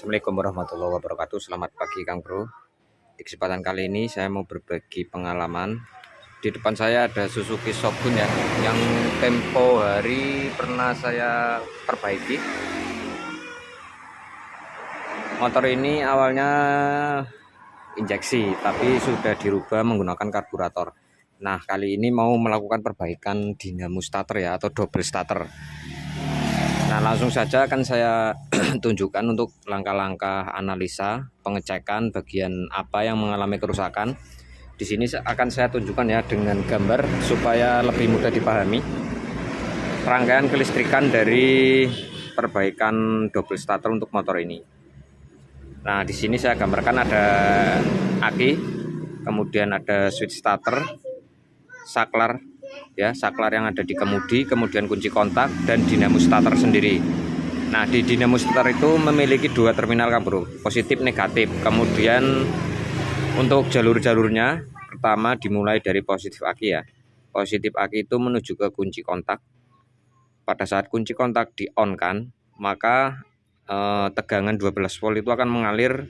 Assalamualaikum warahmatullahi wabarakatuh. Selamat pagi Kang Bro. Di kesempatan kali ini saya mau berbagi pengalaman. Di depan saya ada Suzuki Shogun ya, yang tempo hari pernah saya perbaiki. Motor ini awalnya injeksi, tapi sudah dirubah menggunakan karburator. Nah, kali ini mau melakukan perbaikan dinamo starter ya, atau double starter. Nah, langsung saja akan saya tunjukkan untuk langkah-langkah analisa pengecekan bagian apa yang mengalami kerusakan. Di sini akan saya tunjukkan ya dengan gambar supaya lebih mudah dipahami rangkaian kelistrikan dari perbaikan double starter untuk motor ini. Nah, di sini saya gambarkan ada aki, kemudian ada switch starter, saklar ya, saklar yang ada di kemudi, kemudian kunci kontak dan dinamo starter sendiri. Nah, di dinamo starter itu memiliki dua terminal Kang Bro, positif negatif. Kemudian untuk jalur-jalurnya, pertama dimulai dari positif aki ya. Positif aki itu menuju ke kunci kontak. Pada saat kunci kontak di on kan, maka tegangan 12 volt itu akan mengalir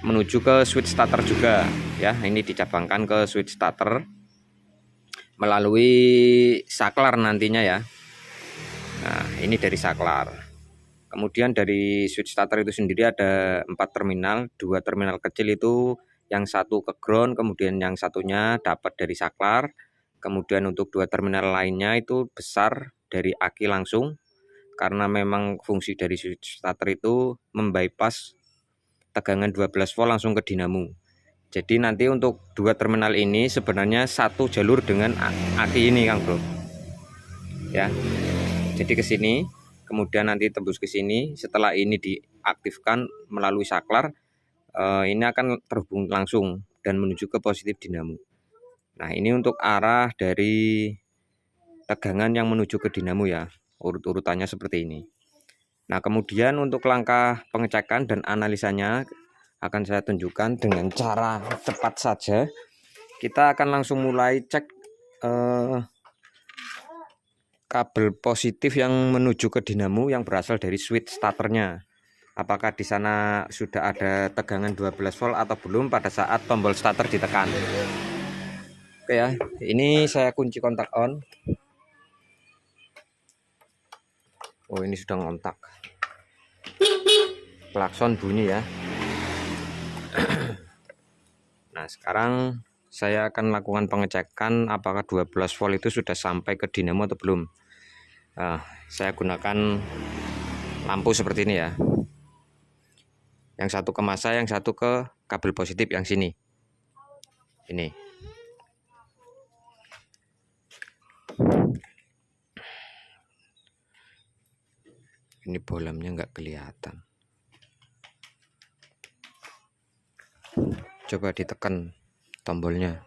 menuju ke switch starter juga ya. Ini dicabangkan ke switch starter melalui saklar nantinya ya. Nah, ini dari saklar. Kemudian dari switch starter itu sendiri ada 4 terminal, 2 terminal kecil itu yang satu ke ground, kemudian yang satunya dapat dari saklar. Kemudian untuk 2 terminal lainnya itu besar dari aki langsung, karena memang fungsi dari switch starter itu membypass tegangan 12 volt langsung ke dinamo. Jadi nanti untuk 2 terminal ini sebenarnya satu jalur dengan aki ini Kang Bro. Ya. Jadi ke sini, kemudian nanti tembus ke sini. Setelah ini diaktifkan melalui saklar, ini akan terhubung langsung dan menuju ke positif dinamo. Nah, ini untuk arah dari tegangan yang menuju ke dinamo ya. Urut-urutannya seperti ini. Nah, kemudian untuk langkah pengecekan dan analisanya akan saya tunjukkan dengan cara cepat saja. Kita akan langsung mulai cek kabel positif yang menuju ke dinamo yang berasal dari switch starternya. Apakah di sana sudah ada tegangan 12 volt atau belum pada saat tombol starter ditekan. Oke ya, ini saya kunci kontak on. Oh, ini sudah ngontak. Klakson bunyi ya. Nah, sekarang saya akan lakukan pengecekan apakah 12 volt itu sudah sampai ke dinamo atau belum. Nah, saya gunakan lampu seperti ini ya. Yang satu ke massa, yang satu ke kabel positif yang sini. Ini. Ini bolamnya nggak kelihatan. Coba ditekan tombolnya.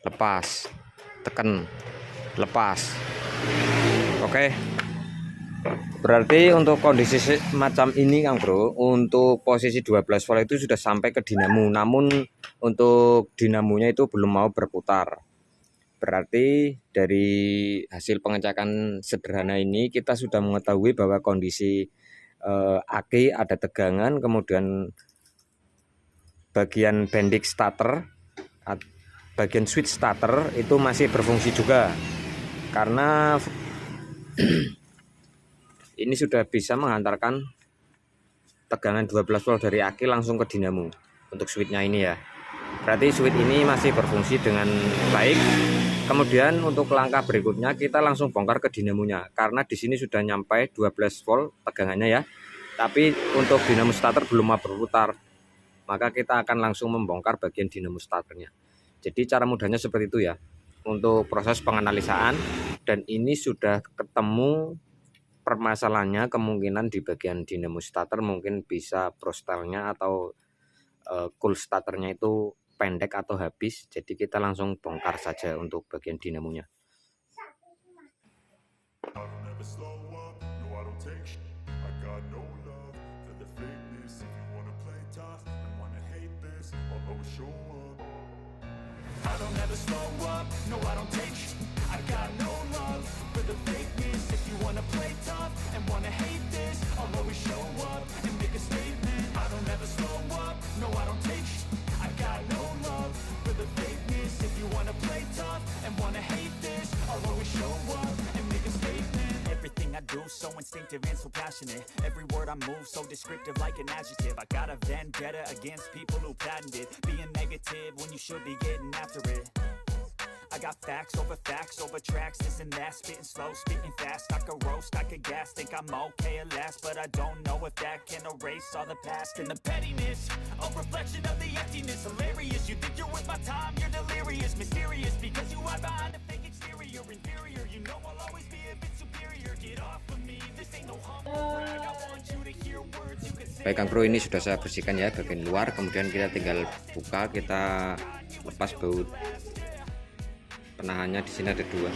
Lepas. Tekan. Lepas. Oke. Berarti untuk kondisi macam ini Kang Bro, untuk posisi 12 volt itu sudah sampai ke dinamo. Namun untuk dinamonya itu belum mau berputar. Berarti dari hasil pengecekan sederhana ini kita sudah mengetahui bahwa kondisi aki ada tegangan, kemudian bagian bending starter, bagian switch starter itu masih berfungsi juga, karena ini sudah bisa menghantarkan tegangan 12 volt dari aki langsung ke dinamo untuk switchnya ini ya. Berarti switch ini masih berfungsi dengan baik. Kemudian untuk langkah berikutnya kita langsung bongkar ke dinamonya, karena di sini sudah nyampe 12 volt tegangannya ya. Tapi untuk dinamo starter belum mau berputar. Maka kita akan langsung membongkar bagian dinamo starternya. Jadi cara mudahnya seperti itu ya untuk proses penganalisaan. Dan ini sudah ketemu permasalahannya, kemungkinan di bagian dinamo starter mungkin bisa prostelnya atau cool starternya itu pendek atau habis. Jadi kita langsung bongkar saja untuk bagian dinamonya. I don't ever slow up, no I don't take sh**. I got no love for the fakeness. If you wanna play tough and wanna hate this, I'll always show up. so instinctive and so passionate. Every word I move so descriptive like an adjective. I got a vendetta against people who patented being negative when you should be getting after it. I got facts over tracks, this and that, spitting slow, spitting fast. I could roast, I could gas, think I'm okay at last, but I don't know if that can erase all the past and the pettiness. A reflection of the emptiness, hilarious. You think you're worth my time, you're delirious, mysterious, because you are behind a fake exterior, inferior. You know I'll always be a bit superior. Get off of me, this ain't no humble brag. I want you to hear words you can say. Baik Kang Bro, ini sudah saya bersihkan ya bagian luar, kemudian kita tinggal buka, kita lepas baut penahannya. Di sini ada dua.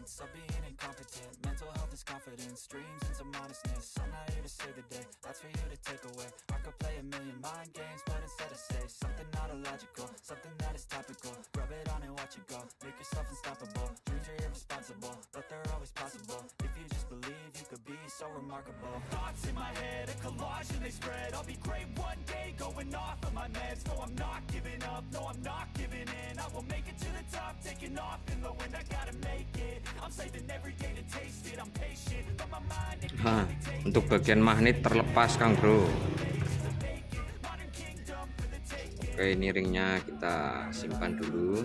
Of being incompetent, mental health is confidence, dreams and some honestness. I'm not here to save the day, that's for you to take away. I could play a million mind games, but instead I say something not illogical, something that is topical. Rub it on and watch it go, make yourself unstoppable. Dreams are irresponsible, but they're always possible. If you just believe, you could be so remarkable. Thoughts in my head, a collage and they spread. I'll be great one day, going off of my meds. No, I'm not giving up, no, I'm not giving in. I will make it to the top, taking off in the wind. I gotta make it. Untuk bagian magnet terlepas Kang Bro. Oke, ini ringnya kita simpan dulu.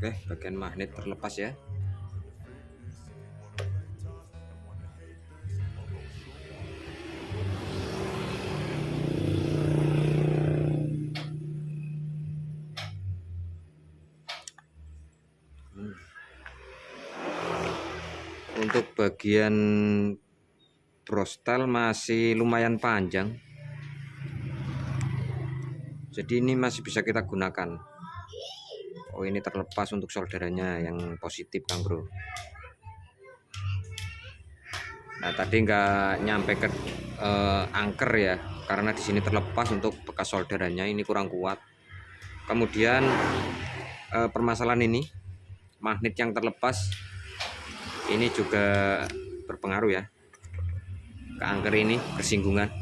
Oke, bagian magnet terlepas ya. Untuk bagian brostel masih lumayan panjang, jadi ini masih bisa kita gunakan. Oh, ini terlepas untuk solderannya yang positif Kang Bro. Nah, tadi nggak nyampe ke angker ya, karena di sini terlepas untuk bekas solderannya ini kurang kuat. Kemudian permasalahan ini magnet yang terlepas ini juga berpengaruh ya ke angker ini, bersinggungan.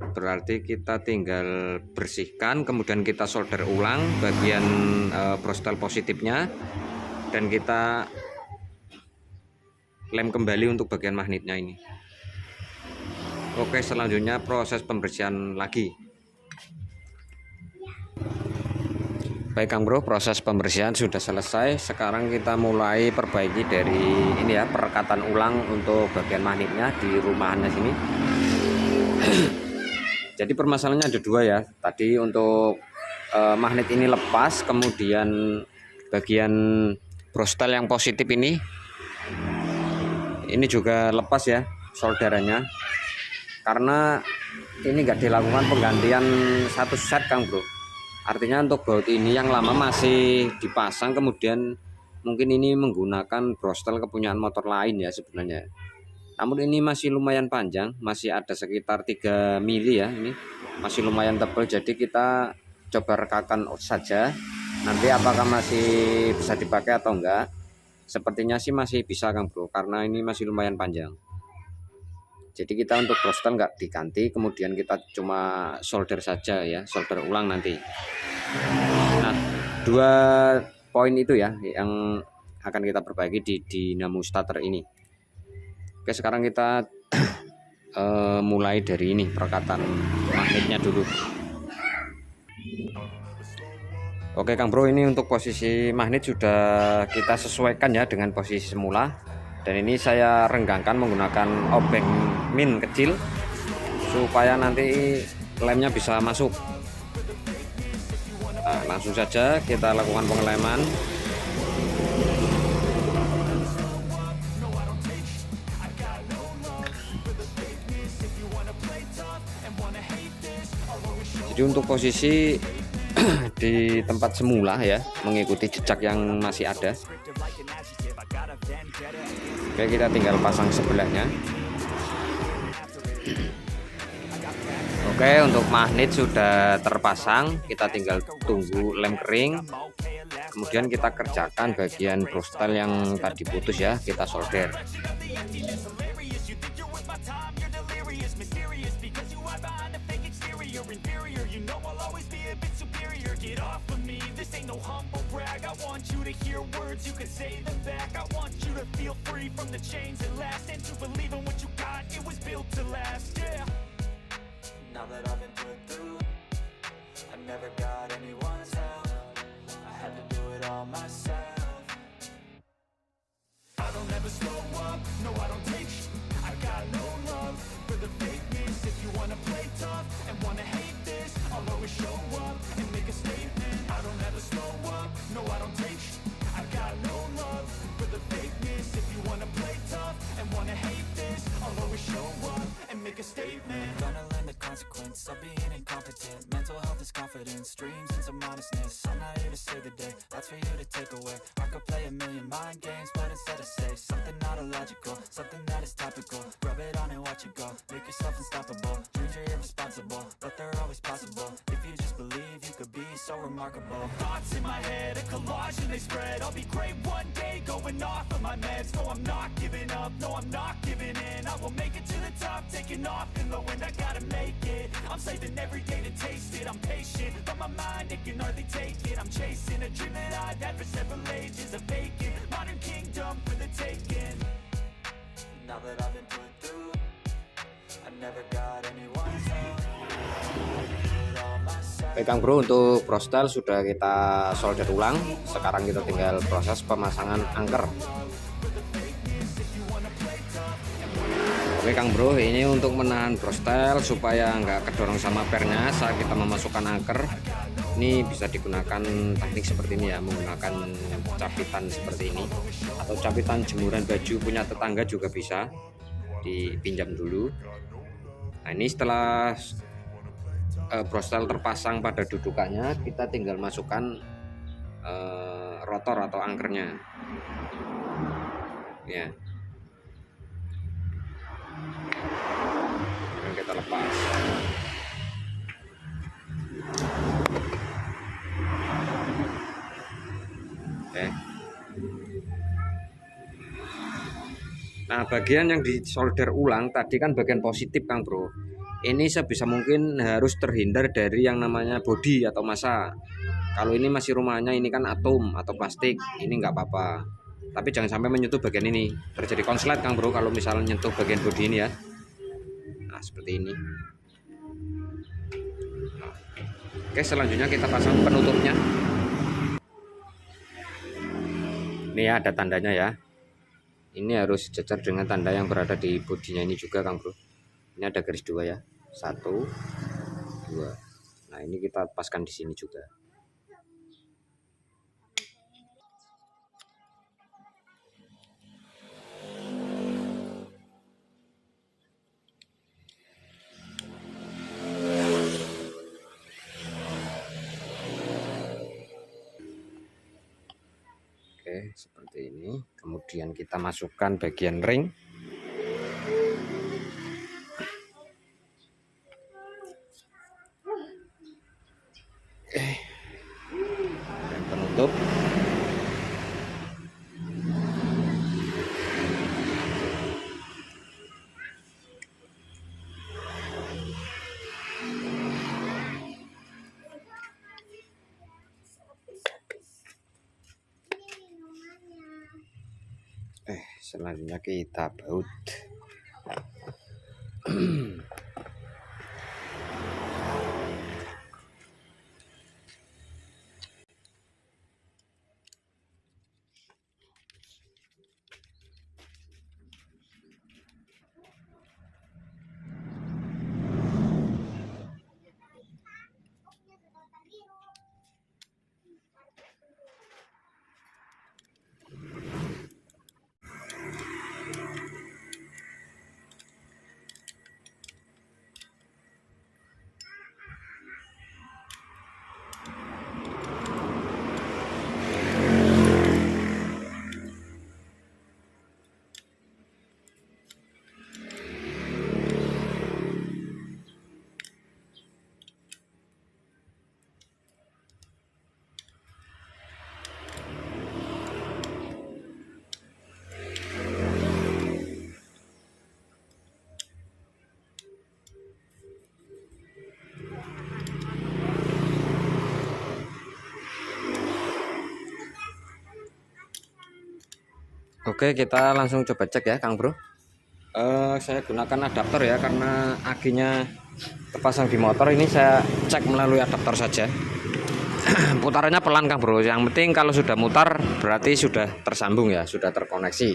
Berarti kita tinggal bersihkan, kemudian kita solder ulang bagian brostel positifnya, dan kita lem kembali untuk bagian magnetnya ini. Oke, selanjutnya proses pembersihan lagi. Baik Kang Bro, proses pembersihan sudah selesai. Sekarang kita mulai perbaiki dari ini ya, perekatan ulang untuk bagian magnetnya di rumahannya sini. Jadi permasalahannya ada dua ya. Tadi untuk magnet ini lepas, kemudian bagian brostel yang positif ini juga lepas ya solderannya. Karena ini nggak dilakukan penggantian satu set Kang Bro. Artinya untuk baut ini yang lama masih dipasang, kemudian mungkin ini menggunakan brostel kepunyaan motor lain ya sebenarnya. Namun ini masih lumayan panjang, masih ada sekitar 3 mili ya, ini masih lumayan tebal. Jadi kita coba rekakan saja, nanti apakah masih bisa dipakai atau enggak. Sepertinya sih masih bisa Kang Bro, karena ini masih lumayan panjang. Jadi kita untuk brostel nggak diganti, kemudian kita cuma solder saja ya, solder ulang nanti. Nah, 2 poin itu ya yang akan kita perbaiki di dinamo starter ini. Oke, sekarang kita mulai dari ini, perekatan magnetnya dulu. Oke Kang Bro, ini untuk posisi magnet sudah kita sesuaikan ya dengan posisi semula. Dan ini saya renggangkan menggunakan obeng min kecil supaya nanti lemnya bisa masuk. Nah, langsung saja kita lakukan pengeleman. Jadi untuk posisi di tempat semula ya, mengikuti jejak yang masih ada. Oke, kita tinggal pasang sebelahnya. Oke, untuk magnet sudah terpasang, kita tinggal tunggu lem kering. Kemudian kita kerjakan bagian brostel yang tadi putus ya, kita solder. Now that I've been put through, I never got anyone's help. I had to do it all myself. I don't ever slow up, no I don't take sh**. I got no love for the fakeness. If you wanna play tough and wanna hate this, I'll always show up and make a statement. I don't ever slow up, no I don't take sh**. I got no love for the fakeness. If you wanna play tough and wanna hate this, I'll always show up and make a statement. Gonna learn the consequence of being incompetent. Mental health is confidence, dreams and some honestness. I'm not here to save the day, that's for you to take away. I could play a million mind games, but instead I say something not illogical, something that is topical. Rub it on and watch it go, make yourself unstoppable. Dreams are irresponsible, but they're always possible. If you just believe, you could be so remarkable. Thoughts in my head, a collage and they spread. I'll be great one day, going off of my meds. No, I'm not giving up, no, I'm not giving in. I will make it to the top, taking off in the wind. I gotta make it, I'm saving every day to taste it. I'm patient, but my mind, it can hardly take it. I'm chasing a dream that I've had for several ages. A vacant, modern kingdom for the taking. Now that I've been put through, I never got anyone's help. Oke Kang Bro, untuk brostel sudah kita solder ulang. Sekarang kita tinggal proses pemasangan angker. Oke Kang Bro, ini untuk menahan brostel supaya nggak kedorong sama pernya saat kita memasukkan angker. Ini bisa digunakan teknik seperti ini ya, menggunakan capitan seperti ini atau capitan jemuran baju punya tetangga juga bisa dipinjam dulu. Nah ini setelah brostel terpasang pada dudukannya, kita tinggal masukkan rotor atau angkernya ya. Dan kita lepas. Oke. Nah, bagian yang disolder ulang tadi kan bagian positif Kang Bro. Ini sebisa mungkin harus terhindar dari yang namanya bodi atau massa. Kalau ini masih rumahnya, ini kan atom atau plastik, ini nggak apa-apa. Tapi jangan sampai menyentuh bagian ini. Terjadi konslet Kang Bro kalau misalnya menyentuh bagian bodi ini ya. Nah, seperti ini. Oke, selanjutnya kita pasang penutupnya. Ini ya, ada tandanya ya. Ini harus sejajar dengan tanda yang berada di bodinya ini juga Kang Bro. Ini ada garis 2 ya. 1 2. Nah, ini kita paskan di sini juga. Oke, seperti ini. Kemudian kita masukkan bagian ring. Dan penutup. Selanjutnya kita baut. Oke, kita langsung coba cek ya Kang Bro. Saya gunakan adaptor ya, karena akinya terpasang di motor. Ini saya cek melalui adaptor saja. Putarannya pelan Kang Bro, yang penting kalau sudah mutar berarti sudah tersambung ya, sudah terkoneksi.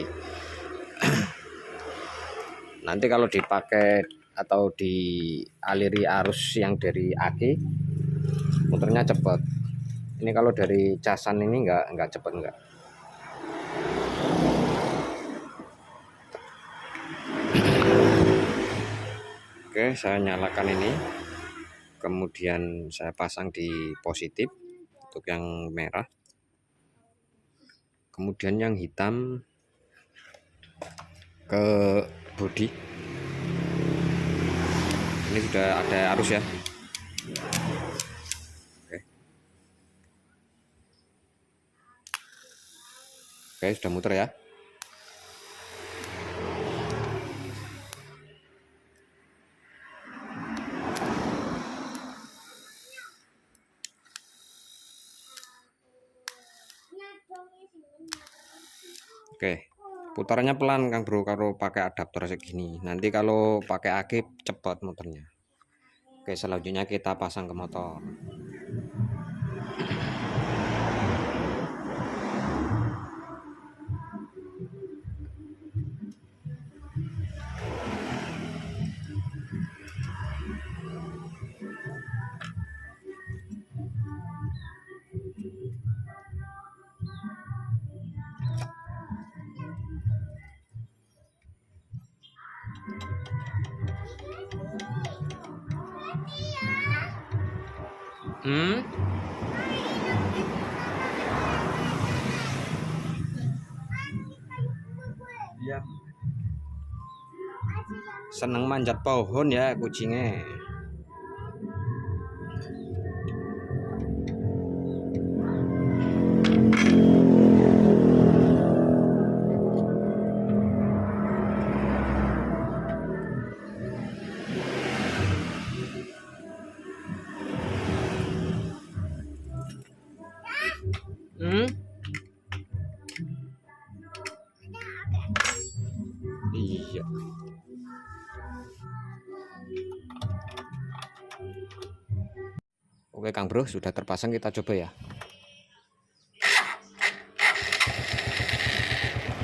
Nanti kalau dipakai atau dialiri arus yang dari aki, muternya cepat. Ini kalau dari casan ini enggak cepat enggak. Oke, saya nyalakan ini, kemudian saya pasang di positif untuk yang merah, kemudian yang hitam ke bodi. Ini sudah ada arus ya. Oke, sudah muter ya. Oke, putarannya pelan Kang Bro kalau pakai adaptor segini. Nanti kalau pakai aki cepat muternya. Oke, selanjutnya kita pasang ke motor. Iya. Seneng manjat pohon ya kucingnya. Iya. Oke Kang Bro, sudah terpasang, kita coba ya.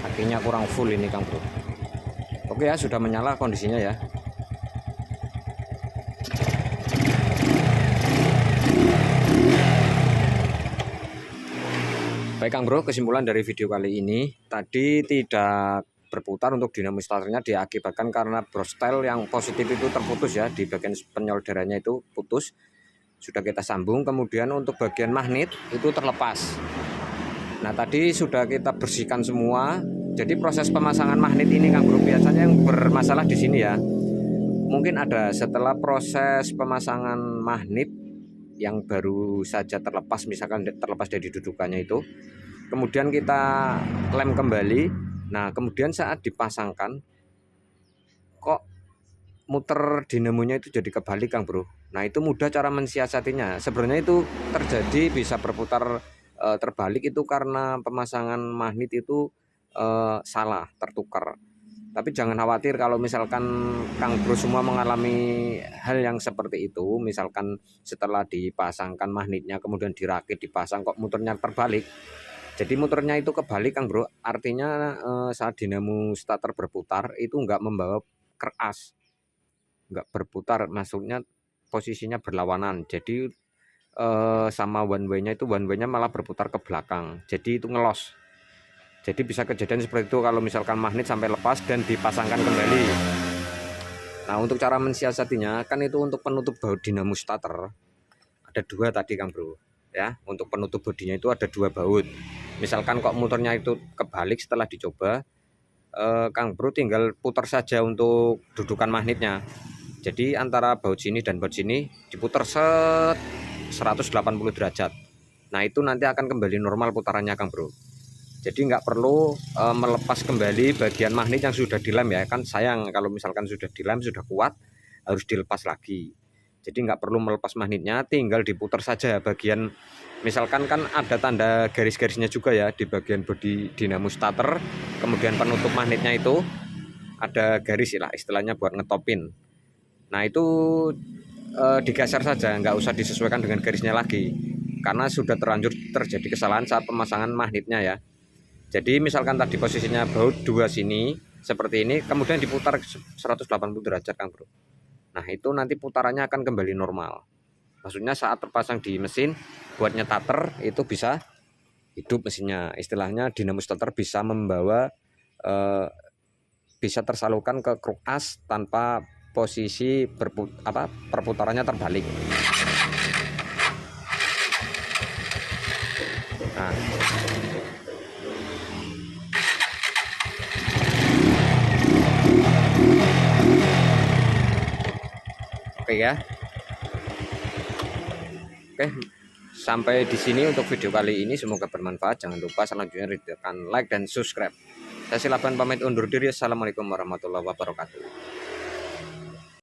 Kakinya kurang full ini Kang Bro. Oke ya, sudah menyala kondisinya ya. Baik Kang Bro, kesimpulan dari video kali ini, tadi tidak berputar untuk dinamo starternya diakibatkan karena brostel yang positif itu terputus ya, di bagian penyolderannya itu putus. Sudah kita sambung, kemudian untuk bagian magnet itu terlepas. Nah tadi sudah kita bersihkan semua. Jadi proses pemasangan magnet ini Kang Bro, biasanya yang bermasalah di sini ya. Mungkin ada setelah proses pemasangan magnet yang baru saja terlepas, misalkan terlepas dari dudukannya itu, kemudian kita lem kembali. Nah kemudian saat dipasangkan kok muter dinamonya itu jadi kebalik Kang Bro. Nah itu mudah cara mensiasatinya. Sebenarnya itu terjadi bisa berputar terbalik itu karena pemasangan magnet itu salah, tertukar. Tapi jangan khawatir kalau misalkan Kang Bro semua mengalami hal yang seperti itu. Misalkan setelah dipasangkan magnetnya kemudian dirakit dipasang kok muternya terbalik. Jadi muternya itu kebalik Kang Bro. Artinya saat dinamo starter berputar itu enggak membawa keras, enggak berputar, maksudnya posisinya berlawanan. Jadi sama one way-nya itu one way-nya malah berputar ke belakang. Jadi itu ngelos. Jadi bisa kejadian seperti itu kalau misalkan magnet sampai lepas dan dipasangkan kembali. Nah untuk cara mensiasatinya kan itu untuk penutup baut dinamo starter ada dua tadi Kang Bro ya. Untuk penutup bodinya itu ada dua baut. Misalkan kok muternya itu kebalik setelah dicoba, Kang Bro tinggal putar saja untuk dudukan magnetnya. Jadi antara baut sini dan baut sini diputar set 180 derajat. Nah itu nanti akan kembali normal putarannya Kang Bro. Jadi nggak perlu melepas kembali bagian magnet yang sudah dilem ya, kan sayang kalau misalkan sudah dilem sudah kuat harus dilepas lagi. Jadi nggak perlu melepas magnetnya, tinggal diputar saja bagian, misalkan kan ada tanda garis-garisnya juga ya di bagian bodi dinamo starter, kemudian penutup magnetnya itu ada garis lah istilahnya buat ngetopin. Nah itu digeser saja, nggak usah disesuaikan dengan garisnya lagi, karena sudah terlanjur terjadi kesalahan saat pemasangan magnetnya ya. Jadi misalkan tadi posisinya baut 2 sini seperti ini, kemudian diputar 180 derajat kan bro. Nah itu nanti putarannya akan kembali normal. Maksudnya saat terpasang di mesin buat nyetater itu bisa hidup mesinnya. Istilahnya dinamo starter bisa membawa bisa tersalurkan ke kruk as tanpa posisi perputarannya terbalik. Nah, oke ya. Oke, sampai di sini untuk video kali ini, semoga bermanfaat. Jangan lupa selanjutnya tekan like dan subscribe. Saya Silaban pamit undur diri. Assalamualaikum warahmatullahi wabarakatuh.